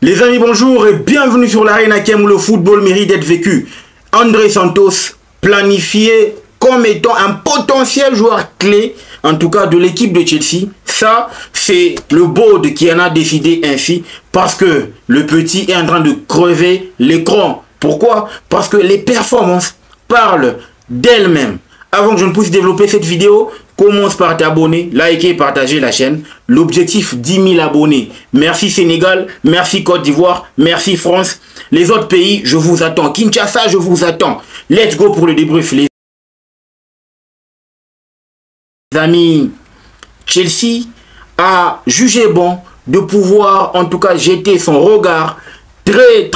Les amis, bonjour et bienvenue sur l'Arena Kem où le football mérite d'être vécu. André Santos, planifié comme étant un potentiel joueur clé, en tout cas de l'équipe de Chelsea. Ça, c'est le board qui en a décidé ainsi parce que le petit est en train de crever l'écran. Pourquoi? Parce que les performances parlent d'elles-mêmes. Avant que je ne puisse développer cette vidéo, commence par t'abonner, liker et partager la chaîne. L'objectif 10 000 abonnés. Merci Sénégal, merci Côte d'Ivoire, merci France. Les autres pays, je vous attends. Kinshasa, je vous attends. Let's go pour le débrief, les amis. Chelsea a jugé bon de pouvoir en tout cas jeter son regard très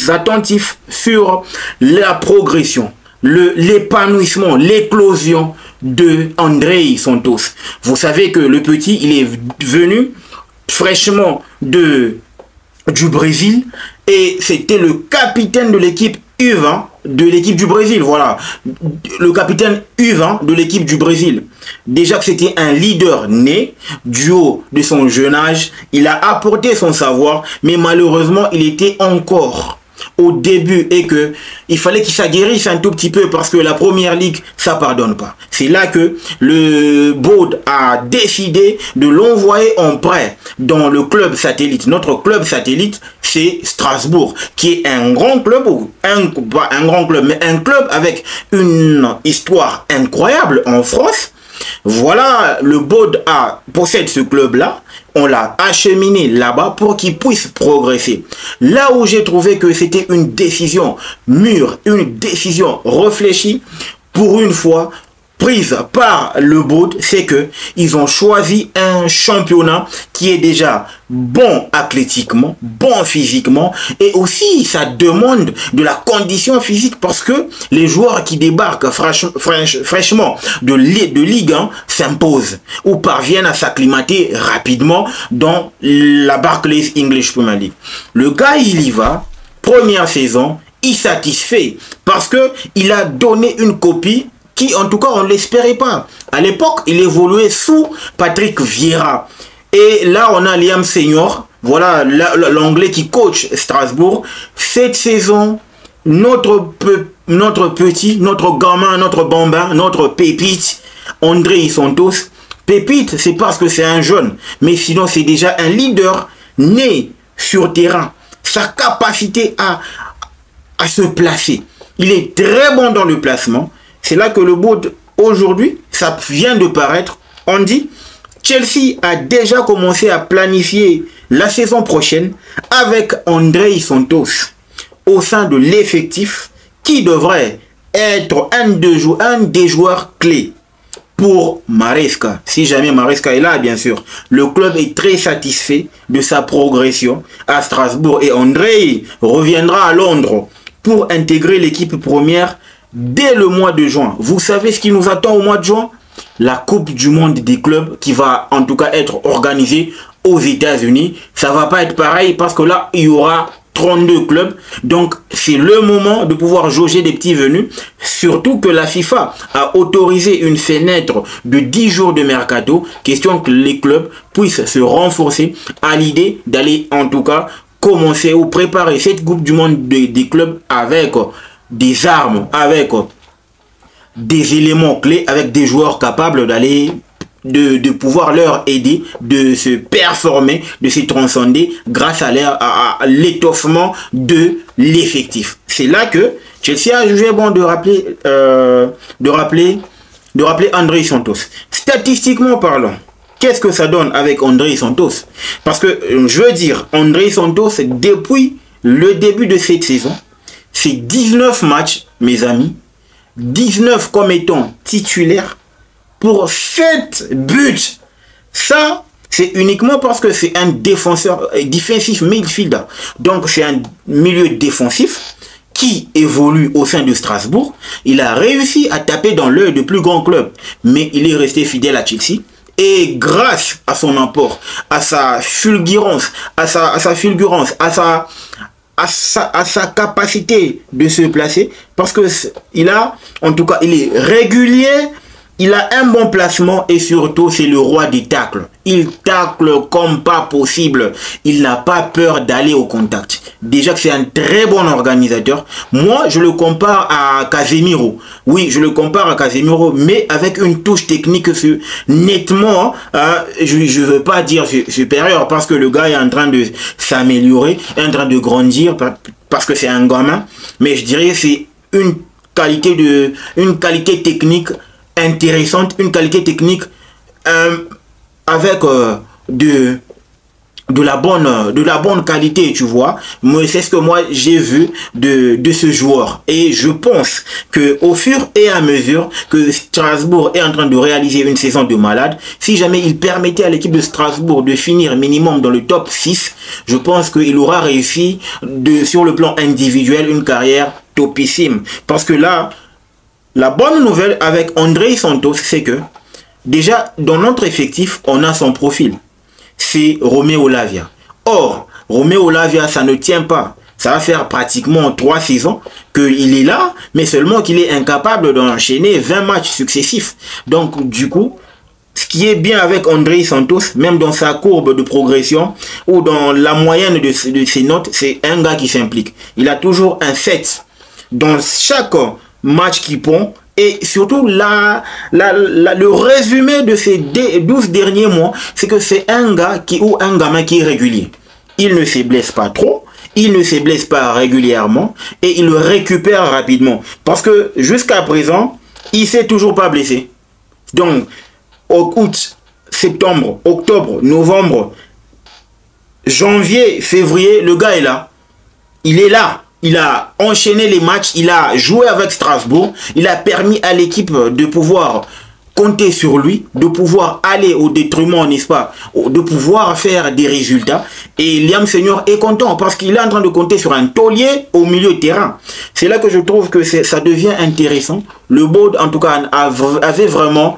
attentif sur la progression, l'épanouissement, l'éclosion de André Santos. Vous savez que le petit, il est venu fraîchement du Brésil et c'était le capitaine de l'équipe U20 de l'équipe du Brésil. Voilà, le capitaine U20 de l'équipe du Brésil. Déjà que c'était un leader né du haut de son jeune âge, il a apporté son savoir, mais malheureusement, il était encore au début et que il fallait qu'il s'aguerrisse un tout petit peu parce que la première ligue, ça pardonne pas. C'est là que le board a décidé de l'envoyer en prêt dans le club satellite. Notre club satellite, c'est Strasbourg, qui est un grand club, ou pas un grand club, mais un club avec une histoire incroyable en France. Voilà, le board possède ce club-là. On l'a acheminé là-bas pour qu'il puisse progresser. Là où j'ai trouvé que c'était une décision mûre, une décision réfléchie, pour une fois, prise par le board, c'est que ils ont choisi un championnat qui est déjà bon athlétiquement, bon physiquement, et aussi ça demande de la condition physique parce que les joueurs qui débarquent fraîchement de Ligue 1 s'imposent ou parviennent à s'acclimater rapidement dans la Barclays English Premier League. Le gars, il y va, première saison, il satisfait parce que il a donné une copie qui, en tout cas, on ne l'espérait pas. À l'époque, il évoluait sous Patrick Vieira. Et là, on a Liam Senior, voilà l'anglais qui coach Strasbourg. Cette saison, notre petit, notre gamin, notre bambin, notre pépite, André Santos. Pépite, c'est parce que c'est un jeune. Mais sinon, c'est déjà un leader né sur terrain. Sa capacité à se placer. Il est très bon dans le placement. C'est là que le board, aujourd'hui, ça vient de paraître. On dit, Chelsea a déjà commencé à planifier la saison prochaine avec André Santos au sein de l'effectif qui devrait être un des joueurs clés pour Maresca. Si jamais Maresca est là, bien sûr. Le club est très satisfait de sa progression à Strasbourg et André reviendra à Londres pour intégrer l'équipe première dès le mois de juin. Vous savez ce qui nous attend au mois de juin? La Coupe du Monde des clubs qui va en tout cas être organisée aux États-Unis. Ça va pas être pareil parce que là, il y aura 32 clubs. Donc, c'est le moment de pouvoir jauger des petits venus. Surtout que la FIFA a autorisé une fenêtre de 10 jours de mercato. Question que les clubs puissent se renforcer à l'idée d'aller en tout cas commencer ou préparer cette Coupe du Monde des clubs avec des armes, avec des éléments clés, avec des joueurs capables d'aller, de pouvoir leur aider, de se performer, de se transcender grâce à l'étoffement de l'effectif. C'est là que Chelsea a jugé bon de rappeler André Santos. Statistiquement parlant, qu'est-ce que ça donne avec André Santos? Parce que, je veux dire, André Santos, depuis le début de cette saison, c'est 19 matchs, mes amis, 19 comme étant titulaire pour 7 buts. Ça, c'est uniquement parce que c'est un défenseur, defensive midfielder. Donc, c'est un milieu défensif qui évolue au sein de Strasbourg. Il a réussi à taper dans l'œil de plus grands clubs, mais il est resté fidèle à Chelsea. Et grâce à son apport, à sa fulgurance, à sa capacité de se placer, parce que il a, en tout cas, il est régulier, il a un bon placement et surtout c'est le roi des tacles. Il tacle comme pas possible. Il n'a pas peur d'aller au contact. Déjà que c'est un très bon organisateur. Moi, je le compare à Casemiro. Oui, je le compare à Casemiro, mais avec une touche technique nettement, je ne veux pas dire supérieure, parce que le gars est en train de s'améliorer, en train de grandir, parce que c'est un gamin. Mais je dirais que c'est une qualité technique intéressante, une qualité technique avec de la bonne qualité, tu vois. C'est ce que moi j'ai vu de ce joueur, et je pense que au fur et à mesure que Strasbourg est en train de réaliser une saison de malade, si jamais il permettait à l'équipe de Strasbourg de finir minimum dans le top 6, je pense qu'il aura réussi sur le plan individuel une carrière topissime. Parce que là, la bonne nouvelle avec André Santos, c'est que déjà dans notre effectif, on a son profil. C'est Romeo Lavia. Or, Romeo Lavia, ça ne tient pas. Ça va faire pratiquement 3 saisons qu'il est là, mais seulement qu'il est incapable d'enchaîner 20 matchs successifs. Donc, du coup, ce qui est bien avec André Santos, même dans sa courbe de progression ou dans la moyenne de ses notes, c'est un gars qui s'implique. Il a toujours un 7 dans chaque match qu'il prend. Et surtout, le résumé de ces 12 derniers mois, c'est que c'est un gars ou un gamin qui est régulier. Il ne se blesse pas trop, il ne se blesse pas régulièrement, et il le récupère rapidement. Parce que jusqu'à présent, il ne s'est toujours pas blessé. Donc, août, septembre, octobre, novembre, janvier, février, le gars est là. Il est là. Il a enchaîné les matchs, il a joué avec Strasbourg, il a permis à l'équipe de pouvoir compter sur lui, de pouvoir aller au détriment, n'est-ce pas, de pouvoir faire des résultats. Et Liam Senior est content parce qu'il est en train de compter sur un taulier au milieu de terrain. C'est là que je trouve que ça devient intéressant. Le board, en tout cas, avait vraiment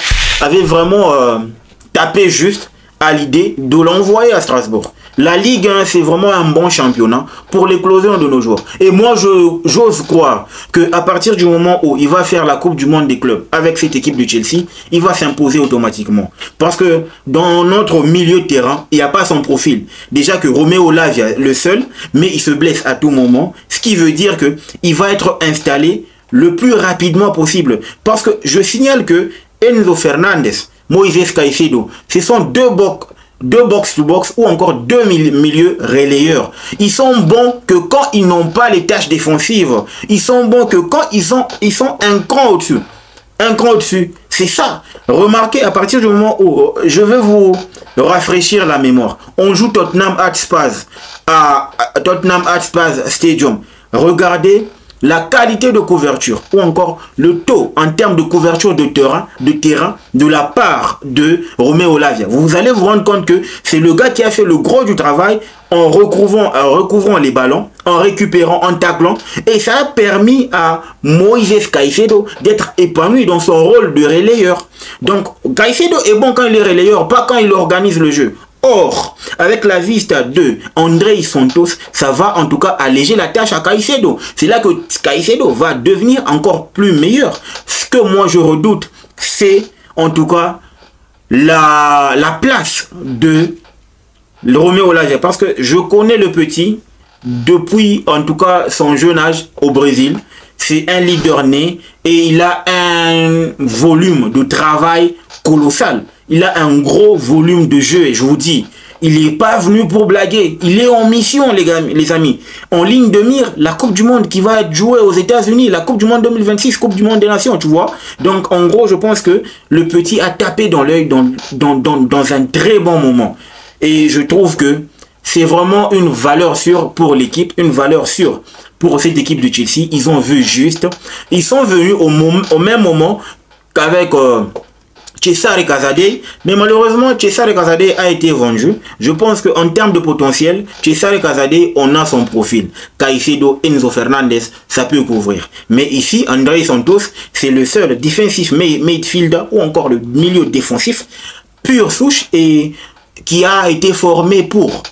tapé juste à l'idée de l'envoyer à Strasbourg. La Ligue 1, c'est vraiment un bon championnat pour l'éclosion de nos joueurs. Et moi, j'ose croire qu'à partir du moment où il va faire la Coupe du Monde des clubs avec cette équipe de Chelsea, il va s'imposer automatiquement. Parce que dans notre milieu de terrain, il n'y a pas son profil. Déjà que Romeo Lavia, le seul, mais il se blesse à tout moment. Ce qui veut dire qu'il va être installé le plus rapidement possible. Parce que je signale que Enzo Fernandez, Moïse Caicedo, ce sont deux box-to-box ou encore 2 milieux relayeurs. Ils sont bons que quand ils n'ont pas les tâches défensives. Ils sont bons que quand ils sont un cran au-dessus. Un cran au-dessus. C'est ça. Remarquez, à partir du moment où je vais vous rafraîchir la mémoire. On joue Tottenham Hotspur à Tottenham Hotspur Stadium. Regardez la qualité de couverture ou encore le taux en termes de couverture de terrain de la part de Romeo Lavia. Vous allez vous rendre compte que c'est le gars qui a fait le gros du travail en recouvrant les ballons, en récupérant, en taclant. Et ça a permis à Moïse Caicedo d'être épanoui dans son rôle de relayeur. Donc Caicedo est bon quand il est relayeur, pas quand il organise le jeu. Or, avec la vista de André Santos, ça va en tout cas alléger la tâche à Caicedo. C'est là que Caicedo va devenir encore plus meilleur. Ce que moi je redoute, c'est en tout cas la place de Romeo Lavia. Parce que je connais le petit depuis en tout cas son jeune âge au Brésil. C'est un leader né et il a un volume de travail colossal. Il a un gros volume de jeu et je vous dis, il n'est pas venu pour blaguer. Il est en mission, les amis. En ligne de mire, la Coupe du Monde qui va être jouée aux États-Unis, la Coupe du Monde 2026, Coupe du Monde des Nations, tu vois. Donc, en gros, je pense que le petit a tapé dans l'œil dans un très bon moment. Et je trouve que c'est vraiment une valeur sûre pour l'équipe, une valeur sûre pour cette équipe de Chelsea. Ils ont vu juste. Ils sont venus au même moment qu'avec Cesare Cazadei, mais malheureusement Cesare Cazadei a été vendu. Je pense qu'en termes de potentiel, Cesare Cazadei, on a son profil. Caicedo, Enzo Fernandez, ça peut couvrir. Mais ici, André Santos, c'est le seul defensive midfielder ou encore le milieu défensif pure souche et qui a été formé pour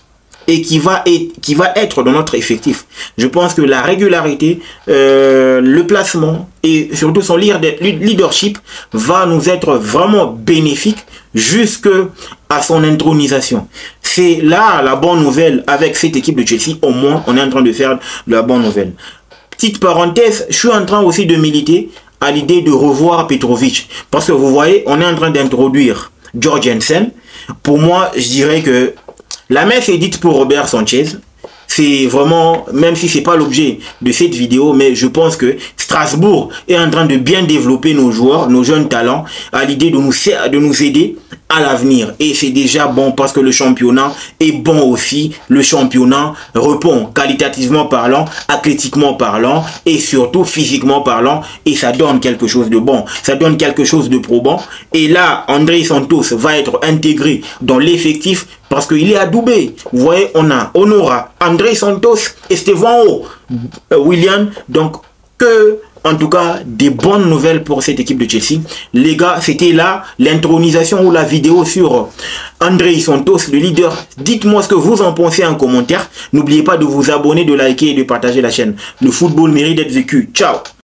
et qui va être dans notre effectif. Je pense que la régularité, le placement et surtout son leadership va nous être vraiment bénéfique jusqu'à à son intronisation. C'est là la bonne nouvelle avec cette équipe de Chelsea. Au moins, on est en train de faire de la bonne nouvelle. Petite parenthèse, je suis en train aussi de militer à l'idée de revoir Petrovic. Parce que vous voyez, on est en train d'introduire Jorgensen. Pour moi, je dirais que la messe est dite pour Robert Sanchez. C'est vraiment, même si c'est pas l'objet de cette vidéo, mais je pense que Strasbourg est en train de bien développer nos joueurs, nos jeunes talents, à l'idée de nous aider à l'avenir. Et c'est déjà bon parce que le championnat est bon aussi. Le championnat répond qualitativement parlant, athlétiquement parlant et surtout physiquement parlant. Et ça donne quelque chose de bon. Ça donne quelque chose de probant. Et là, André Santos va être intégré dans l'effectif parce qu'il est adoubé. Vous voyez, on aura André Santos et Stéphane William. Donc, en tout cas, des bonnes nouvelles pour cette équipe de Chelsea. Les gars, c'était là l'intronisation ou la vidéo sur André Santos, le leader. Dites-moi ce que vous en pensez en commentaire. N'oubliez pas de vous abonner, de liker et de partager la chaîne. Le football mérite d'être vécu. Ciao!